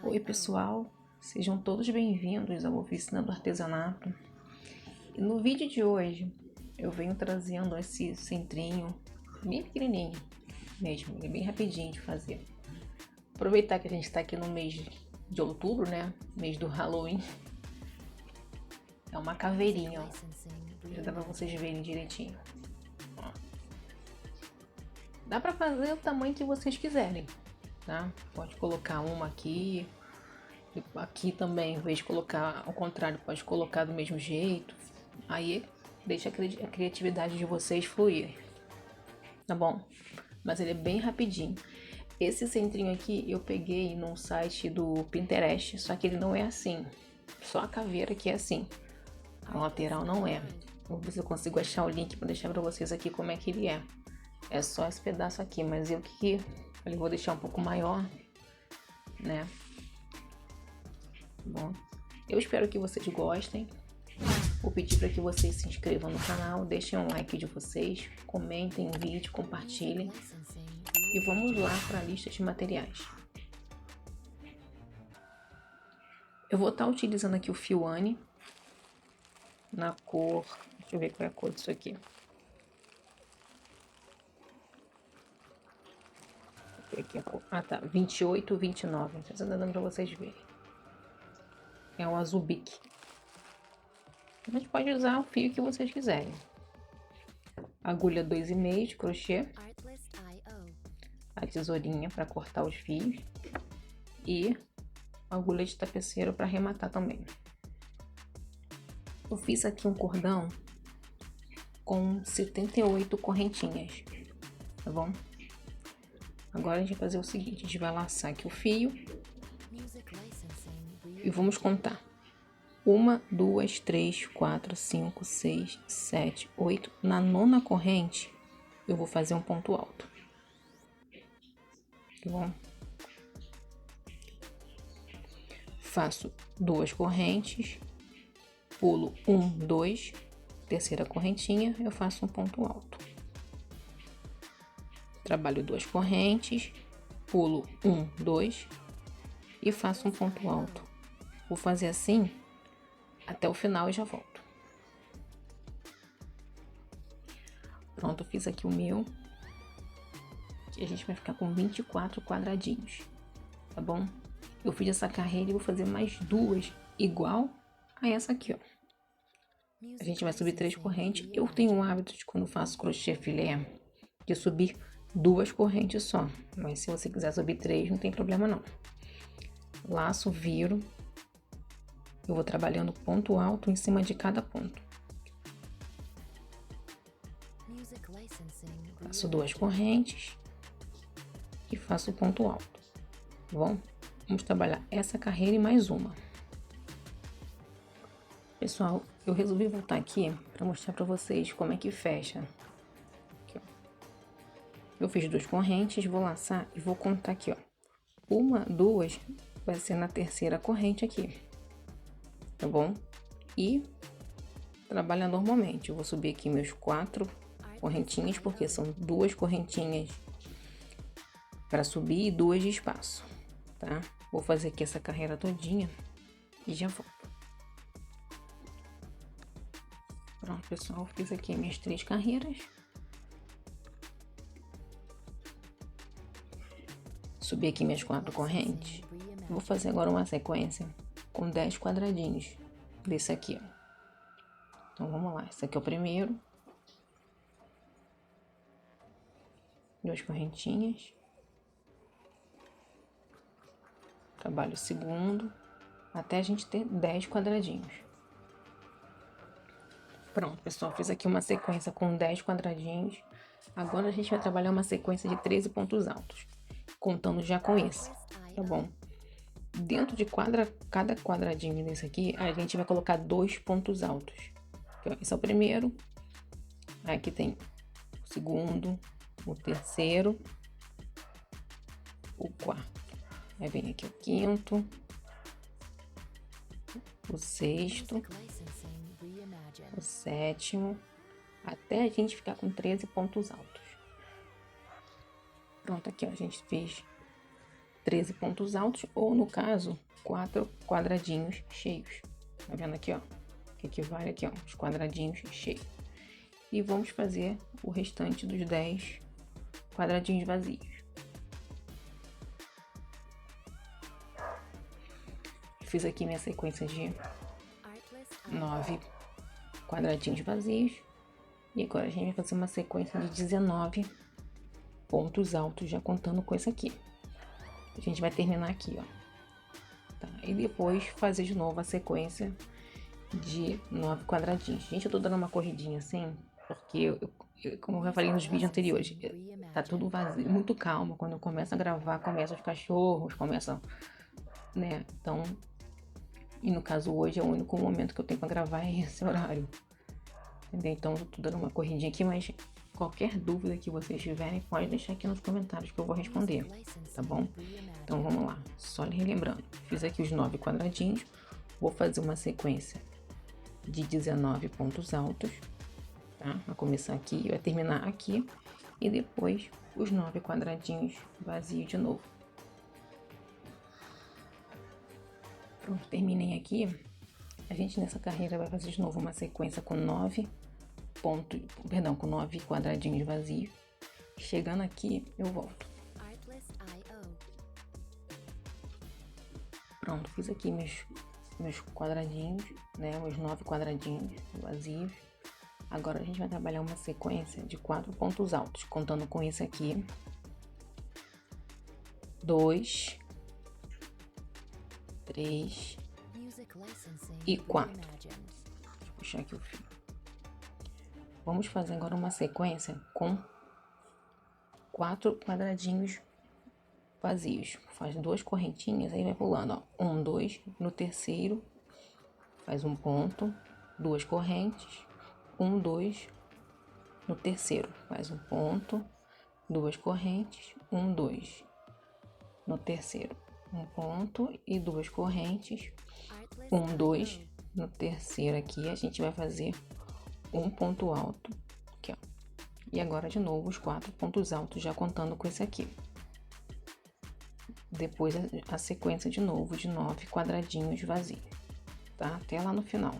Oi pessoal, sejam todos bem-vindos ao Oficina do Artesanato. E no vídeo de hoje eu venho trazendo esse centrinho bem pequenininho mesmo, ele é bem rapidinho de fazer. Aproveitar que a gente está aqui no mês de outubro, né, mês do Halloween. É uma caveirinha, ó. Já dá pra vocês verem direitinho. Ó. Dá pra fazer o tamanho que vocês quiserem, tá? Pode colocar uma aqui. Aqui também, em vez de colocar ao contrário, pode colocar do mesmo jeito. Aí deixa a criatividade de vocês fluir, tá bom? Mas ele é bem rapidinho. Esse centrinho aqui eu peguei num site do Pinterest, só que ele não é assim. Só a caveira que é assim. A lateral não é. Vou ver se eu consigo achar o link para deixar para vocês aqui como é que ele é. É só esse pedaço aqui, mas eu que falei, vou deixar um pouco maior, né? Bom, eu espero que vocês gostem. Vou pedir para que vocês se inscrevam no canal, deixem um like de vocês, comentem o vídeo, compartilhem. E vamos lá para a lista de materiais. Eu vou estar utilizando aqui o fio Anne na cor, deixa eu ver qual é a cor disso aqui. Aqui a cor. Ah tá, 28, 29, tá dando para vocês verem. É o azul bique. Mas pode usar o fio que vocês quiserem. Agulha 2,5 de crochê. A tesourinha para cortar os fios. E agulha de tapeceiro para arrematar também. Eu fiz aqui um cordão com 78 correntinhas, tá bom? Agora a gente vai fazer o seguinte, a gente vai laçar aqui o fio e vamos contar. 1, 2, 3, 4, 5, 6, 7, 8. Na 9ª corrente eu vou fazer um ponto alto, tá bom? Faço 2 correntes, pulo 1, 2, terceira correntinha, eu faço um ponto alto. Trabalho 2 correntes, pulo 1, 2 e faço um ponto alto. Vou fazer assim até o final e já volto. Pronto, eu fiz aqui o meu. E a gente vai ficar com 24 quadradinhos, tá bom? Eu fiz essa carreira e vou fazer mais 2 igual a essa aqui, ó. A gente vai subir 3 correntes. Eu tenho o hábito de, quando faço crochê filé, de subir 2 correntes só. Mas se você quiser subir 3, não tem problema não. Laço, viro. Eu vou trabalhando ponto alto em cima de cada ponto. Faço 2 correntes e faço ponto alto, tá bom? Vamos trabalhar essa carreira e mais uma. Pessoal, eu resolvi voltar aqui para mostrar para vocês como é que fecha. Aqui, ó. Eu fiz 2 correntes, vou laçar e vou contar aqui, ó. 1, 2 vai ser na terceira corrente aqui, tá bom? E trabalha normalmente. Eu vou subir aqui meus 4 correntinhas, porque são 2 correntinhas para subir e 2 de espaço, tá? Vou fazer aqui essa carreira todinha e já volto. Pronto, pessoal, fiz aqui minhas 3 carreiras. Subi aqui minhas 4 correntes. Vou fazer agora uma sequência com 10 quadradinhos desse aqui, ó. Então vamos lá, esse aqui é o primeiro. 2 correntinhas. Trabalho o segundo, até a gente ter 10 quadradinhos. Pronto, pessoal, fiz aqui uma sequência com 10 quadradinhos. Agora a gente vai trabalhar uma sequência de 13 pontos altos, contando já com esse, tá bom? Dentro de cada quadradinho desse aqui, a gente vai colocar 2 pontos altos. Aqui, ó, esse é o primeiro. Aqui tem o segundo, o terceiro, o quarto. Aí vem aqui o quinto, o sexto o 7º, até a gente ficar com 13 pontos altos. Pronto, aqui ó, a gente fez 13 pontos altos, ou no caso, 4 quadradinhos cheios. Tá vendo aqui, ó? Que equivale aqui, ó, os quadradinhos cheios. E vamos fazer o restante dos 10 quadradinhos vazios. Fiz aqui minha sequência de 9 quadradinhos vazios. E agora a gente vai fazer uma sequência de 19 pontos altos, já contando com esse aqui. A gente vai terminar aqui, ó. Tá? E depois fazer de novo a sequência de 9 quadradinhos. Gente, eu tô dando uma corridinha assim, porque como eu já falei nos vídeos anteriores, tá tudo vazio, muito calmo. Quando eu começo a gravar, começam os cachorros, começam, né? Então, e no caso hoje é o único momento que eu tenho pra gravar é esse horário. Entendeu? Então, eu tô dando uma corridinha aqui, mas qualquer dúvida que vocês tiverem, pode deixar aqui nos comentários que eu vou responder, tá bom? Então, vamos lá. Só relembrando, fiz aqui os 9 quadradinhos, vou fazer uma sequência de 19 pontos altos, tá? Vai começar aqui e vai terminar aqui, e depois os 9 quadradinhos vazios de novo. Pronto, terminei aqui. A gente nessa carreira vai fazer de novo uma sequência com 9 quadradinhos vazios. Chegando aqui, eu volto. Pronto, fiz aqui meus quadradinhos, né? Os 9 quadradinhos vazios. Agora a gente vai trabalhar uma sequência de 4 pontos altos, contando com esse aqui. 2, 3 e 4. Deixa eu puxar aqui o fio. Vamos fazer agora uma sequência com 4 quadradinhos vazios. Faz 2 correntinhas, aí vai pulando, ó. 1, 2, no terceiro faz um ponto, 2 correntes, 1, 2, no terceiro faz um ponto, 2 correntes, 1, 2, no terceiro um ponto e 2 correntes, 1, 2, no terceiro aqui a gente vai fazer um ponto alto, aqui ó. E agora de novo os 4 pontos altos, já contando com esse aqui. Depois a sequência de novo de 9 quadradinhos vazios, tá? Até lá no final.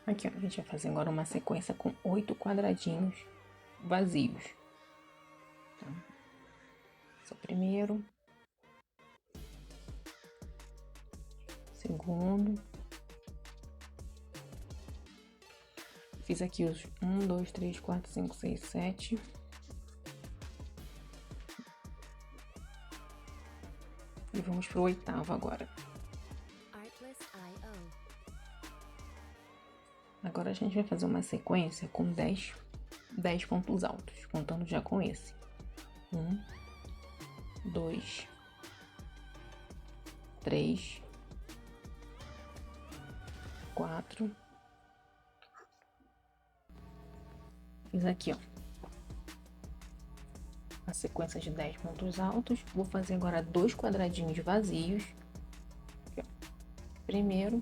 Aqui ó, a gente vai fazer agora uma sequência com 8 quadradinhos vazios. Tá? Esse é o primeiro. Segundo. Fiz aqui os 1, 2, 3, 4, 5, 6, 7. E vamos pro 8º agora. Agora a gente vai fazer uma sequência com 10 pontos altos, contando já com esse. 1, 2, 3, 4. Fiz aqui, ó, a sequência de 10 pontos altos. Vou fazer agora 2 quadradinhos vazios. Aqui, ó. Primeiro,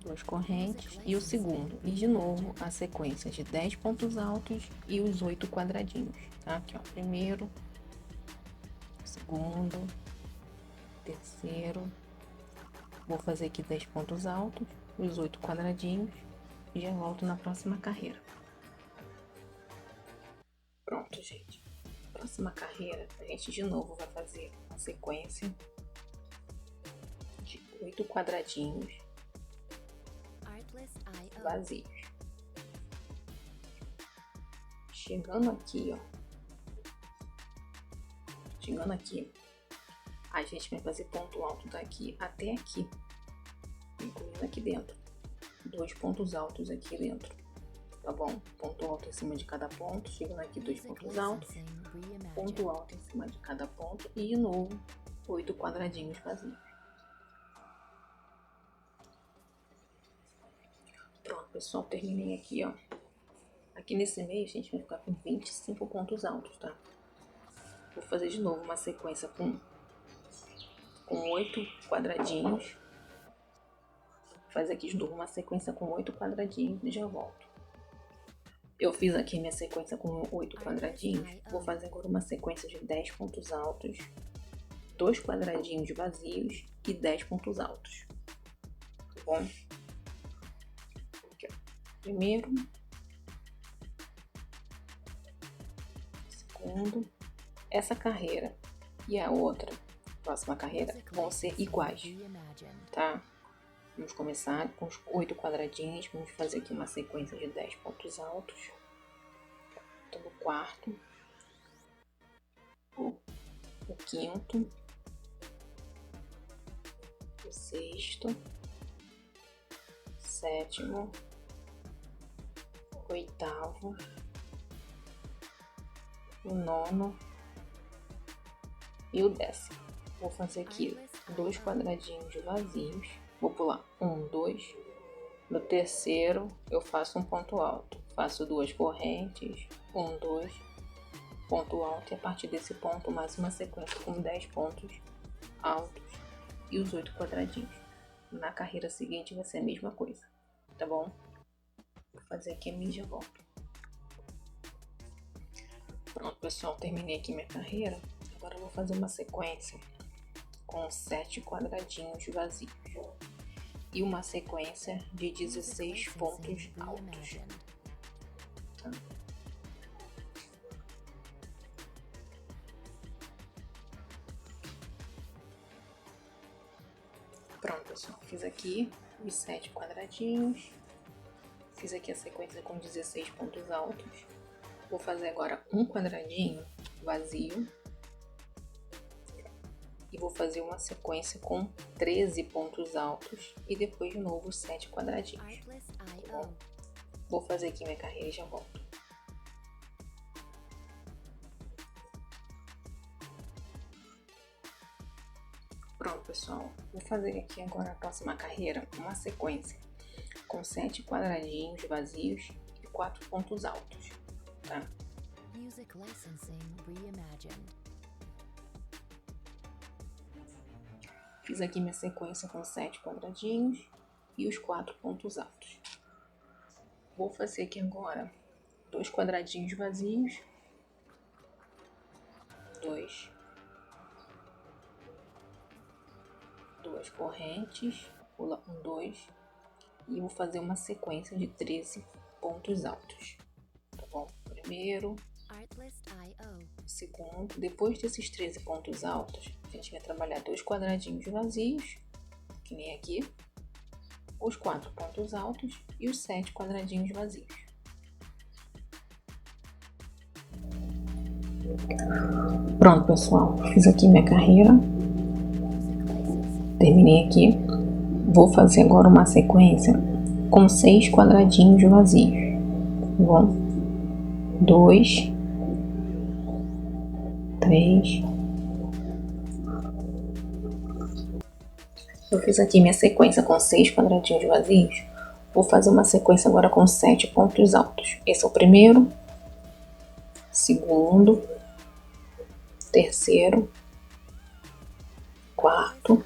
2 correntes e o segundo. E de novo a sequência de 10 pontos altos e os 8 quadradinhos, tá? Aqui, ó, primeiro, segundo, terceiro. Vou fazer aqui 10 pontos altos, os 8 quadradinhos. E já volto na próxima carreira. Pronto, gente. Próxima carreira, a gente de novo vai fazer uma sequência de 8 quadradinhos vazios. Chegando aqui, ó. Chegando aqui, a gente vai fazer ponto alto daqui até aqui, incluindo aqui dentro. 2 pontos altos aqui dentro, tá bom? Ponto alto em cima de cada ponto, chegando aqui 2 pontos altos, ponto alto em cima de cada ponto e de novo 8 quadradinhos vazios. Pronto, pessoal, terminei aqui, ó. Aqui nesse meio a gente vai ficar com 25 pontos altos, tá? Vou fazer de novo uma sequência com 8 quadradinhos. Vou fazer aqui de novo uma sequência com 8 quadradinhos e já volto. Eu fiz aqui minha sequência com 8 quadradinhos. Vou fazer agora uma sequência de 10 pontos altos, 2 quadradinhos vazios e 10 pontos altos. Tá bom? Aqui, ó. Primeiro, segundo, essa carreira e a outra, próxima carreira, vão ser iguais, tá? Vamos começar com os 8 quadradinhos, vamos fazer aqui uma sequência de 10 pontos altos. Então, o quarto, o quinto, o sexto, sétimo, oitavo, o nono e o décimo. Vou fazer aqui 2 quadradinhos vazios. Vou pular 1, 2. No terceiro, eu faço um ponto alto. Faço 2 correntes, 1, 2, ponto alto. E a partir desse ponto, mais uma sequência com 10 pontos altos e os 8 quadradinhos. Na carreira seguinte vai ser a mesma coisa, tá bom? Vou fazer aqui a minha e já volto. Pronto, pessoal, terminei aqui minha carreira. Agora eu vou fazer uma sequência com 7 quadradinhos vazios e uma sequência de 16 pontos altos. Tá? Pronto, pessoal, fiz aqui os 7 quadradinhos, fiz aqui a sequência com 16 pontos altos. Vou fazer agora um quadradinho vazio e vou fazer uma sequência com 13 pontos altos e depois de novo 7 quadradinhos. Tá bom? Vou fazer aqui minha carreira e já volto. Pronto, pessoal, vou fazer aqui agora a próxima carreira, uma sequência com 7 quadradinhos vazios e 4 pontos altos, tá? Music Licensing Reimagined. Fiz aqui minha sequência com 7 quadradinhos e os 4 pontos altos. Vou fazer aqui agora 2 quadradinhos vazios, 2 correntes, pula 1, 2 e vou fazer uma sequência de 13 pontos altos, tá bom? Primeiro, segundo, depois desses 13 pontos altos, a gente vai trabalhar 2 quadradinhos vazios, que nem aqui, os 4 pontos altos e os 7 quadradinhos vazios. Pronto, pessoal, fiz aqui minha carreira, terminei aqui. Vou fazer agora uma sequência com 6 quadradinhos vazios, tá bom? 2, 3. Eu fiz aqui minha sequência com 6 quadradinhos vazios. Vou fazer uma sequência agora com 7 pontos altos. Esse é o primeiro, segundo, terceiro, quarto,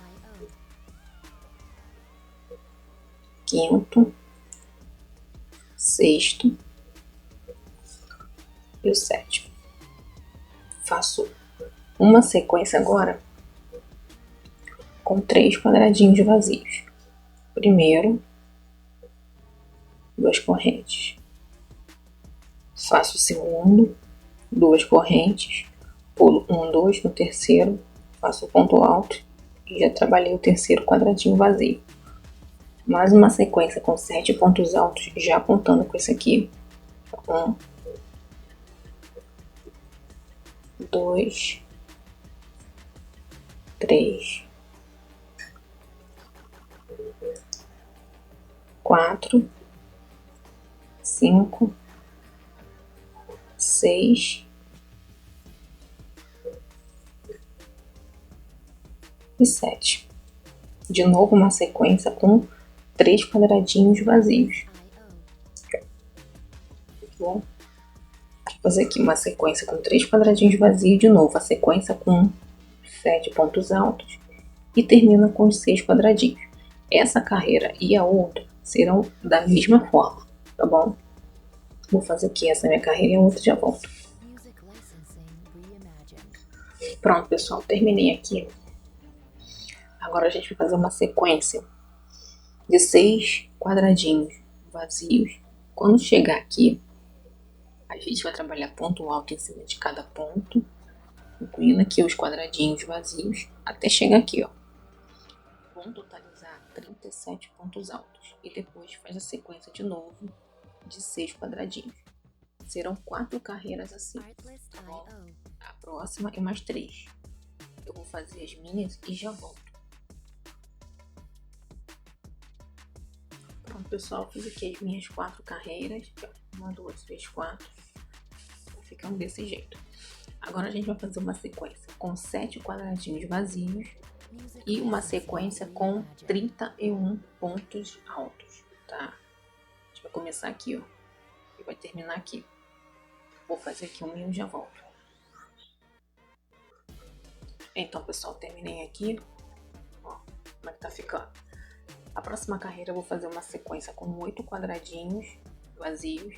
quinto, sexto e o sétimo. Faço uma sequência agora com 3 quadradinhos vazios. Primeiro, 2 correntes. Faço o segundo, 2 correntes, pulo 1, 2 no terceiro, faço o ponto alto e já trabalhei o terceiro quadradinho vazio. Mais uma sequência com 7 pontos altos, já contando com esse aqui. 1, 2, 3, 4, 5, 6 e 7. De novo uma sequência com 3 quadradinhos vazios. Tá bom? fazer aqui uma sequência com 3 quadradinhos vazios, de novo a sequência com 7 pontos altos e termina com os 6 quadradinhos. Essa carreira e a outra serão da mesma forma, tá bom? Vou fazer aqui essa minha carreira e a outra já volto. Pronto, pessoal, terminei aqui. Agora a gente vai fazer uma sequência de 6 quadradinhos vazios. Quando chegar aqui, a gente vai trabalhar ponto alto em cima de cada ponto, incluindo aqui os quadradinhos vazios, até chegar aqui, ó. Vamos totalizar 37 pontos altos e depois faz a sequência de novo de 6 quadradinhos. Serão 4 carreiras assim, tá bom? A próxima e mais 3. Eu vou fazer as minhas e já volto. Pronto, pessoal, fiz aqui as minhas 4 carreiras. 1, 2, 3, 4. Ficando desse jeito. Agora a gente vai fazer uma sequência com 7 quadradinhos vazios e uma sequência com 31 pontos altos, tá? A gente vai começar aqui, ó, e vai terminar aqui. Vou fazer aqui o meu e já volto. Então, pessoal, terminei aqui. Ó, como é que tá ficando. A próxima carreira eu vou fazer uma sequência com 8 quadradinhos vazios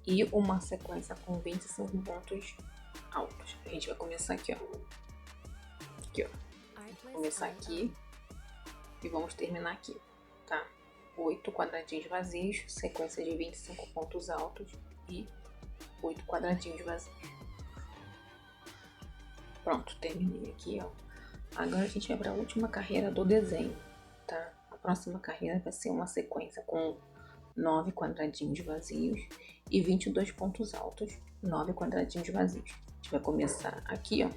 e uma sequência com 25 pontos altos. A gente vai começar aqui, ó. Aqui, ó. Vou começar aqui e vamos terminar aqui, tá? 8 quadradinhos vazios, sequência de 25 pontos altos e 8 quadradinhos vazios. Pronto, terminei aqui, ó. Agora a gente vai para a última carreira do desenho, tá? A próxima carreira vai ser uma sequência com 9 quadradinhos vazios e 22 pontos altos, 9 quadradinhos vazios. A gente vai começar aqui, ó,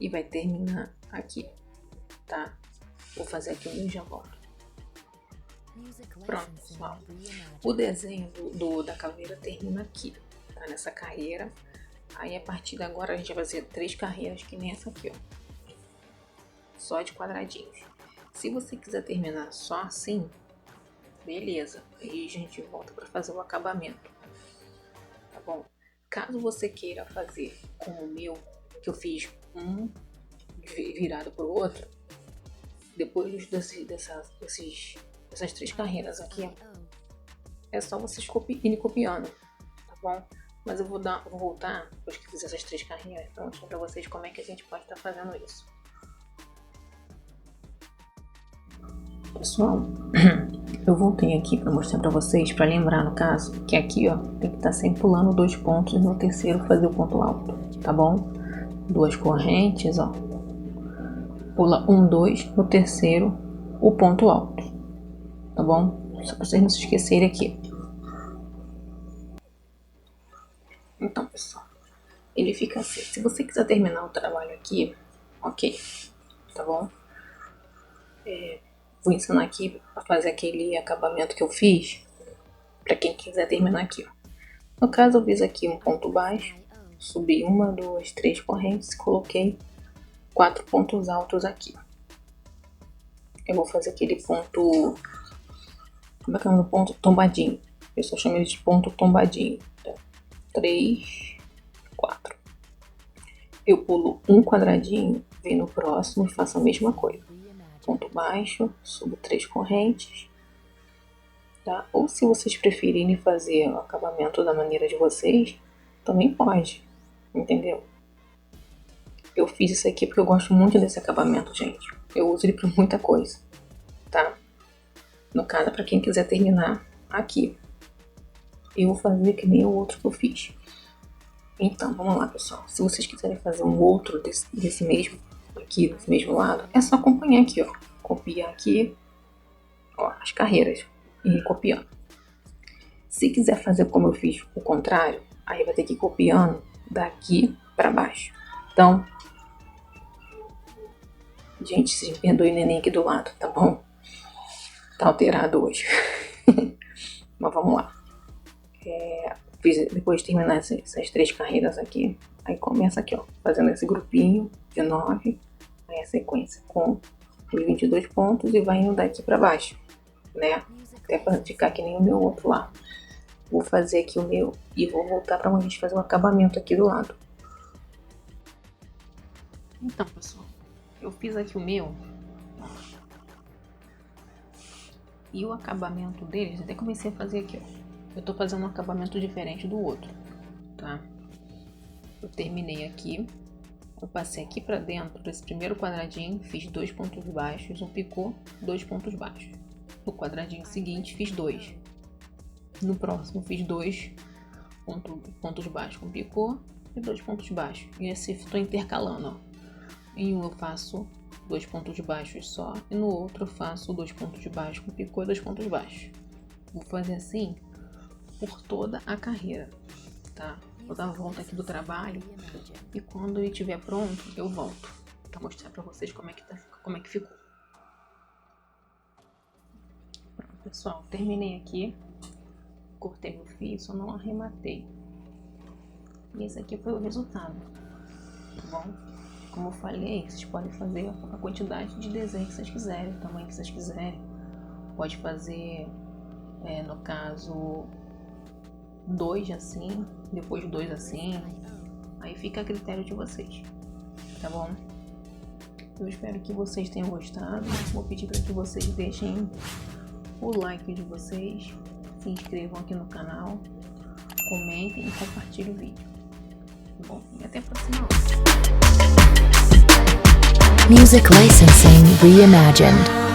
e vai terminar aqui, tá? Vou fazer aqui o meu e já volto. Pronto, pessoal. O desenho da caveira termina aqui, tá? Nessa carreira. Aí, a partir de agora, a gente vai fazer 3 carreiras que nem essa aqui, ó. Só de quadradinhos. Se você quiser terminar só assim, beleza. Aí a gente volta para fazer o acabamento, tá bom? Caso você queira fazer como o meu, que eu fiz um virado pro outro, depois dessas 3 carreiras aqui, é só vocês irem copiando, tá bom? Mas eu vou voltar, depois que fizer essas 3 carreiras, para mostrar para vocês como é que a gente pode estar fazendo isso. Pessoal, eu voltei aqui para mostrar para vocês, para lembrar no caso, que aqui, ó, tem que estar sempre pulando 2 pontos e no terceiro fazer o ponto alto, tá bom? 2 correntes, ó. Pula 1, 2, no terceiro o ponto alto, tá bom? Só para vocês não se esquecerem aqui. Então, pessoal, ele fica assim. Se você quiser terminar o trabalho aqui, ok, tá bom? Vou ensinar aqui para fazer aquele acabamento que eu fiz, para quem quiser terminar aqui, ó. No caso, eu fiz aqui um ponto baixo, subi 1, 2, 3 correntes e coloquei 4 pontos altos aqui. Eu vou fazer aquele ponto, como é que é o nome do ponto? Tombadinho. Eu só chamo ele de ponto tombadinho. 3, 4. Eu pulo um quadradinho, venho no próximo e faço a mesma coisa. Ponto baixo, subo 3 correntes, tá? Ou se vocês preferirem fazer o acabamento da maneira de vocês, também pode, entendeu? Eu fiz isso aqui porque eu gosto muito desse acabamento, gente. Eu uso ele para muita coisa, tá? No caso, para quem quiser terminar aqui, eu vou fazer que nem o outro que eu fiz. Então, vamos lá, pessoal. Se vocês quiserem fazer um outro desse mesmo, aqui, desse mesmo lado, é só acompanhar aqui, ó. Copiar aqui, ó, as carreiras e ir copiando. Se quiser fazer como eu fiz o contrário, aí vai ter que ir copiando daqui para baixo. Então, gente, vocês me perdoem o neném aqui do lado, tá bom? Tá alterado hoje. Mas vamos lá. Depois de terminar essas 3 carreiras aqui, aí começa aqui, ó, fazendo esse grupinho de 9, aí a sequência com os 22 pontos e vai indo daqui para baixo, né? Até para ficar que nem o meu outro lá. Vou fazer aqui o meu e vou voltar para a gente fazer um acabamento aqui do lado. Então, pessoal, eu fiz aqui o meu. E o acabamento deles, até comecei a fazer aqui, ó. Eu tô fazendo um acabamento diferente do outro, tá? Eu terminei aqui. Eu passei aqui pra dentro desse primeiro quadradinho, fiz 2 pontos baixos, um picô, 2 pontos baixos. No quadradinho seguinte, fiz 2. No próximo, fiz 2 pontos baixos com picô e 2 pontos baixos. E assim, estou intercalando, ó. Em um eu faço 2 pontos baixos só, e no outro eu faço 2 pontos baixos com picô e 2 pontos baixos. Vou fazer assim por toda a carreira, tá? Vou dar a volta aqui do trabalho e quando ele estiver pronto eu volto para mostrar para vocês como é que ficou. Pronto, pessoal, terminei aqui, cortei o fio, só não arrematei. E esse aqui foi o resultado, tá bom? Como eu falei, vocês podem fazer a quantidade de desenho que vocês quiserem, o tamanho que vocês quiserem. Pode fazer, no caso, 2 assim, depois 2 assim. Aí fica a critério de vocês, tá bom? Eu espero que vocês tenham gostado. Vou pedir para que vocês deixem o like de vocês, se inscrevam aqui no canal, comentem e compartilhem o vídeo. Tá bom? E até a próxima aula. Music licensing reimagined.